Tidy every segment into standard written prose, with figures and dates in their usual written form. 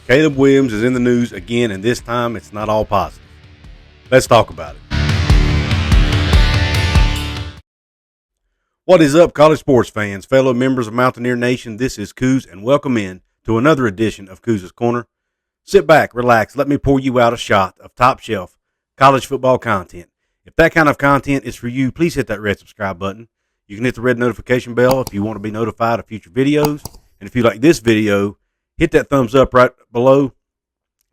Caleb Williams is in the news again, and this time it's not all positive. Let's talk about it. What is up, college sports fans, fellow members of Mountaineer Nation? This is Coos, and welcome in to another edition of Coos' Corner. Sit back, relax, let me pour you out a shot of top shelf college football content. If that kind of content is for you, please hit that red subscribe button. You can hit the red notification bell if you want to be notified of future videos. And if you like this video, hit that thumbs up right below.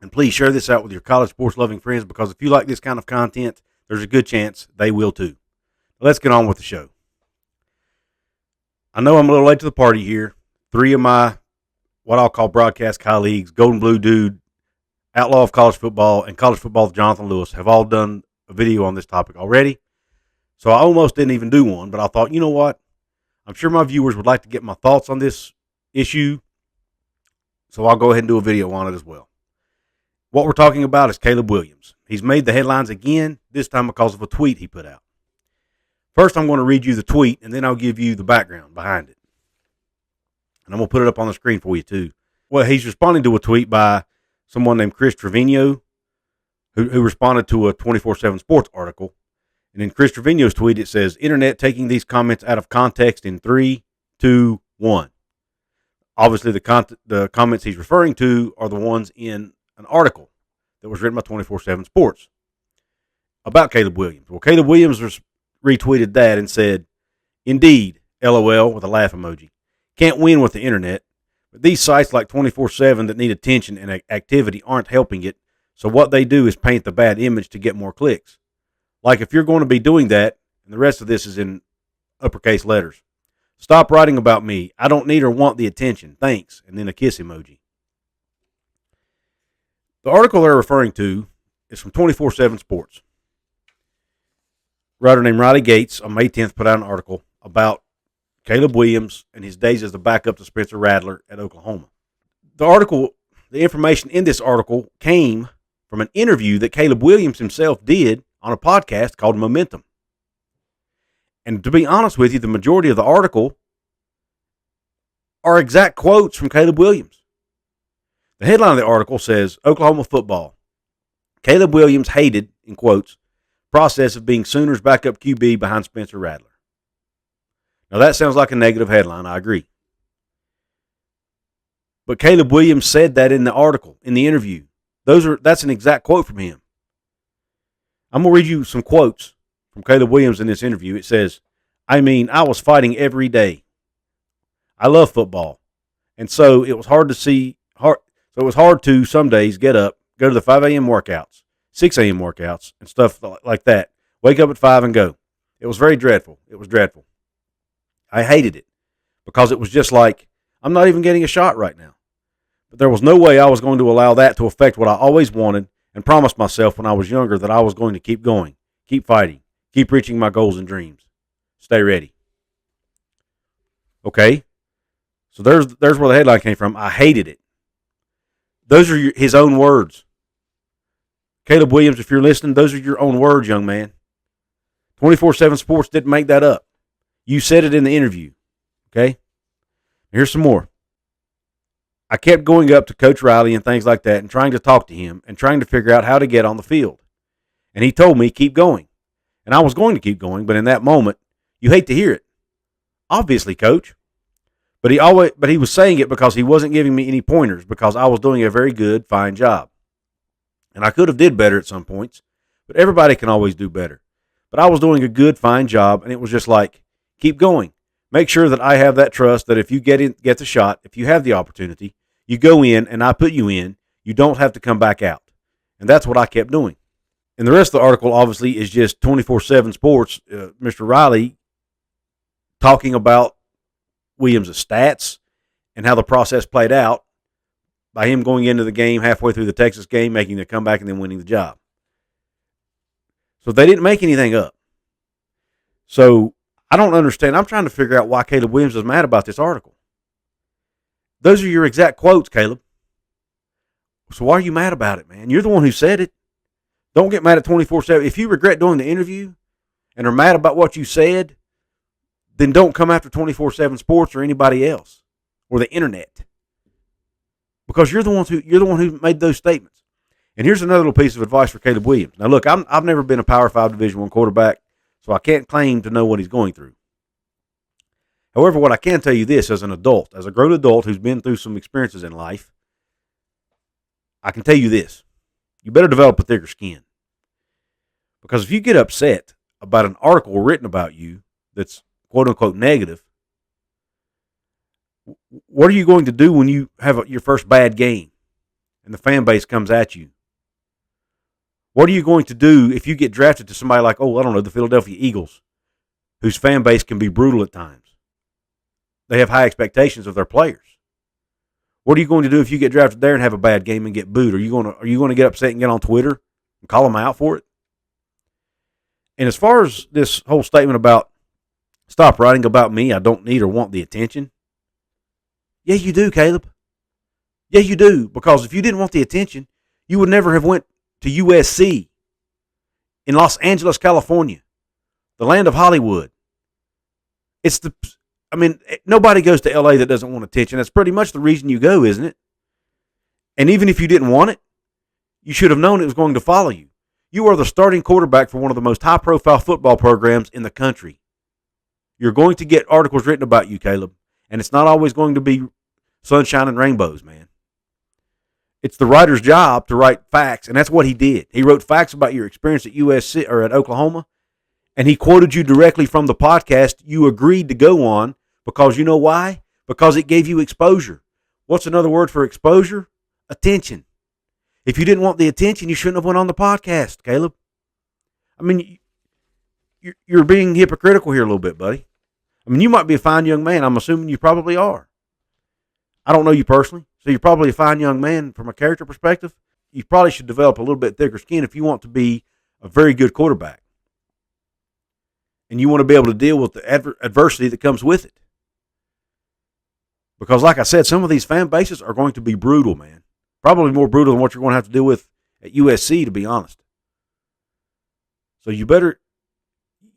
And please share this out with your college sports loving friends, because if you like this kind of content, there's a good chance they will too. Let's get on with the show. I know I'm a little late to the party here. Three of my, what I'll call broadcast colleagues, Golden Blue Dude, Outlaw of College Football, and College Football with Jonathan Lewis, have all done a video on this topic already. So I almost didn't even do one, but I thought, you know what? I'm sure my viewers would like to get my thoughts on this issue, so I'll go ahead and do a video on it as well. What we're talking about is Caleb Williams. He's made the headlines again, this time because of a tweet he put out. First, I'm going to read you the tweet, and then I'll give you the background behind it. And I'm going to put it up on the screen for you, too. Well, he's responding to a tweet by someone named Chris Trevino, who responded to a 24/7 Sports article. And in Chris Trevino's tweet, it says, "Internet taking these comments out of context in 3, 2, 1. Obviously, the comments he's referring to are the ones in an article that was written by 24/7 Sports about Caleb Williams. Well, Caleb Williams retweeted that and said, "Indeed, LOL," with a laugh emoji. "Can't win with the internet, but these sites like 24/7 that need attention and activity aren't helping it, so what they do is paint the bad image to get more clicks. Like, if you're going to be doing that," and the rest of this is in uppercase letters, "stop writing about me. I don't need or want the attention. Thanks," and then a kiss emoji. The article they're referring to is from 24/7 Sports. A writer named Riley Gates on May 10th put out an article about Caleb Williams and his days as the backup to Spencer Rattler at Oklahoma. The information in this article came from an interview that Caleb Williams himself did on a podcast called Momentum. And to be honest with you, the majority of the article are exact quotes from Caleb Williams. The headline of the article says, "Oklahoma football. Caleb Williams hated," in quotes, "process of being Sooners backup QB behind Spencer Rattler." Now that sounds like a negative headline, I agree. But Caleb Williams said that in the article, in the interview. That's an exact quote from him. I'm going to read you some quotes from Caleb Williams in this interview. It says, "I was fighting every day. I love football. And so it was hard to some days get up, go to the 5 a.m. workouts, 6 a.m. workouts, and stuff like that. Wake up at 5 and go. It was very dreadful. It was dreadful. I hated it because it was just like, I'm not even getting a shot right now. But there was no way I was going to allow that to affect what I always wanted and promised myself when I was younger that I was going to keep going, keep fighting, keep reaching my goals and dreams. Stay ready." Okay, so there's where the headline came from. I hated it. Those are his own words. Caleb Williams, if you're listening, those are your own words, young man. 24/7 Sports didn't make that up. You said it in the interview. Okay? Here's some more. "I kept going up to Coach Riley and things like that and trying to talk to him and trying to figure out how to get on the field. And he told me, keep going. And I was going to keep going, but in that moment, you hate to hear it. Obviously, Coach. But he was saying it because he wasn't giving me any pointers because I was doing a very good, fine job. And I could have did better at some points, but everybody can always do better. But I was doing a good, fine job, and it was just like, keep going. Make sure that I have that trust that if you get the shot, if you have the opportunity, you go in and I put you in, you don't have to come back out." And that's what I kept doing. And the rest of the article obviously is just 24/7 Sports, Mr. Riley talking about Williams' stats and how the process played out by him going into the game halfway through the Texas game, making the comeback and then winning the job. So they didn't make anything up. So I don't understand. I'm trying to figure out why Caleb Williams is mad about this article. Those are your exact quotes, Caleb. So why are you mad about it, man? You're the one who said it. Don't get mad at 24/7. If you regret doing the interview and are mad about what you said, then don't come after 24/7 Sports or anybody else or the internet. because you're the one who made those statements. And here's another little piece of advice for Caleb Williams. Now, look, I've never been a Power 5 Division I quarterback, so I can't claim to know what he's going through. However, what I can tell you this as an adult, as a grown adult who's been through some experiences in life, I can tell you this. You better develop a thicker skin. Because if you get upset about an article written about you that's quote-unquote negative, what are you going to do when you have your first bad game and the fan base comes at you? What are you going to do if you get drafted to somebody like, I don't know, the Philadelphia Eagles, whose fan base can be brutal at times? They have high expectations of their players. What are you going to do if you get drafted there and have a bad game and get booed? Are you going to get upset and get on Twitter and call them out for it? And as far as this whole statement about stop writing about me, I don't need or want the attention. Yeah, you do, Caleb. Yeah, you do. Because if you didn't want the attention, you would never have went to USC in Los Angeles, California, the land of Hollywood. Nobody goes to LA that doesn't want attention. That's pretty much the reason you go, isn't it? And even if you didn't want it, you should have known it was going to follow you. You are the starting quarterback for one of the most high-profile football programs in the country. You're going to get articles written about you, Caleb, and it's not always going to be sunshine and rainbows, man. It's the writer's job to write facts, and that's what he did. He wrote facts about your experience at USC or at Oklahoma, and he quoted you directly from the podcast you agreed to go on because you know why? Because it gave you exposure. What's another word for exposure? Attention. If you didn't want the attention, you shouldn't have went on the podcast, Caleb. I mean, you're being hypocritical here a little bit, buddy. I mean, you might be a fine young man. I'm assuming you probably are. I don't know you personally, so you're probably a fine young man from a character perspective. You probably should develop a little bit thicker skin if you want to be a very good quarterback. And you want to be able to deal with the adversity that comes with it. Because like I said, some of these fan bases are going to be brutal, man. Probably more brutal than what you're going to have to deal with at USC, to be honest. So you better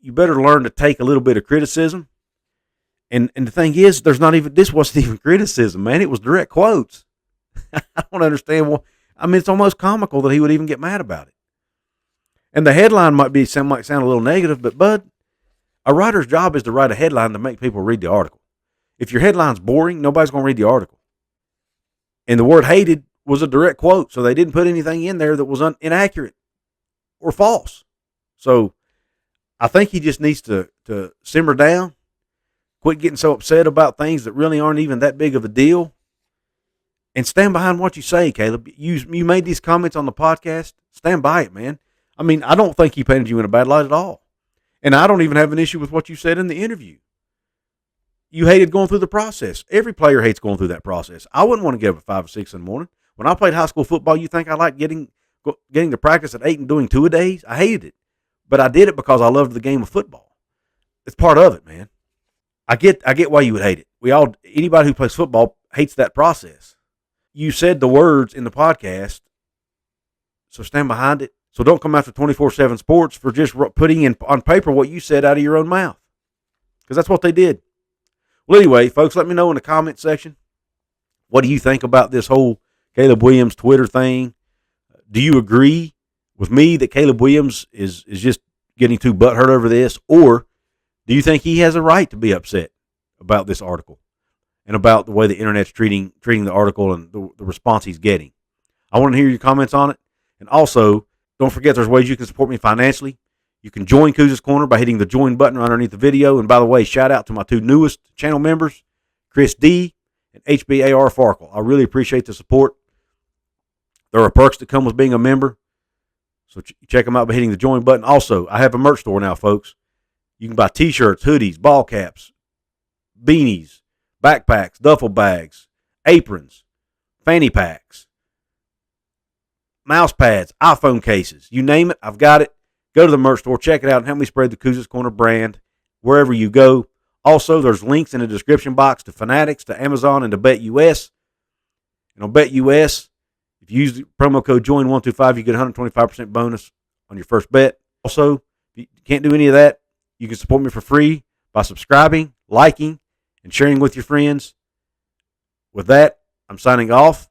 learn to take a little bit of criticism. And the thing is, this wasn't even criticism, man. It was direct quotes. I don't understand it's almost comical that he would even get mad about it. And the headline might sound a little negative, but bud, a writer's job is to write a headline to make people read the article. If your headline's boring, nobody's going to read the article. And the word hated was a direct quote, so they didn't put anything in there that was inaccurate or false. So I think he just needs to simmer down, quit getting so upset about things that really aren't even that big of a deal, and stand behind what you say, Caleb. You made these comments on the podcast. Stand by it, man. I mean, I don't think he painted you in a bad light at all. And I don't even have an issue with what you said in the interview. You hated going through the process. Every player hates going through that process. I wouldn't want to get up at 5 or 6 in the morning. When I played high school football, you think I liked getting to practice at 8 and doing 2 a days? I hated it. But I did it because I loved the game of football. It's part of it, man. I get why you would hate it. Anybody who plays football hates that process. You said the words in the podcast, so stand behind it. So don't come after 24/7 Sports for just putting on paper what you said out of your own mouth. Because that's what they did. Well, anyway, folks, let me know in the comment section. What do you think about this whole Caleb Williams Twitter thing? Do you agree with me that Caleb Williams is just getting too butthurt over this? Or do you think he has a right to be upset about this article and about the way the internet's treating the article and the response he's getting? I want to hear your comments on it. And also, don't forget there's ways you can support me financially. You can join Couz's Corner by hitting the join button underneath the video. And by the way, shout out to my 2 newest channel members, Chris D and HBAR Farkle. I really appreciate the support. There are perks that come with being a member. So check them out by hitting the join button. Also, I have a merch store now, folks. You can buy t-shirts, hoodies, ball caps, beanies, backpacks, duffel bags, aprons, fanny packs, mouse pads, iPhone cases. You name it, I've got it. Go to the merch store, check it out, and help me spread the Couz's Corner brand wherever you go. Also, there's links in the description box to Fanatics, to Amazon, and to BetUS. And on BetUS, if you use the promo code JOIN125, you get a 125% bonus on your first bet. Also, if you can't do any of that, you can support me for free by subscribing, liking, and sharing with your friends. With that, I'm signing off.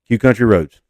Q Country Roads.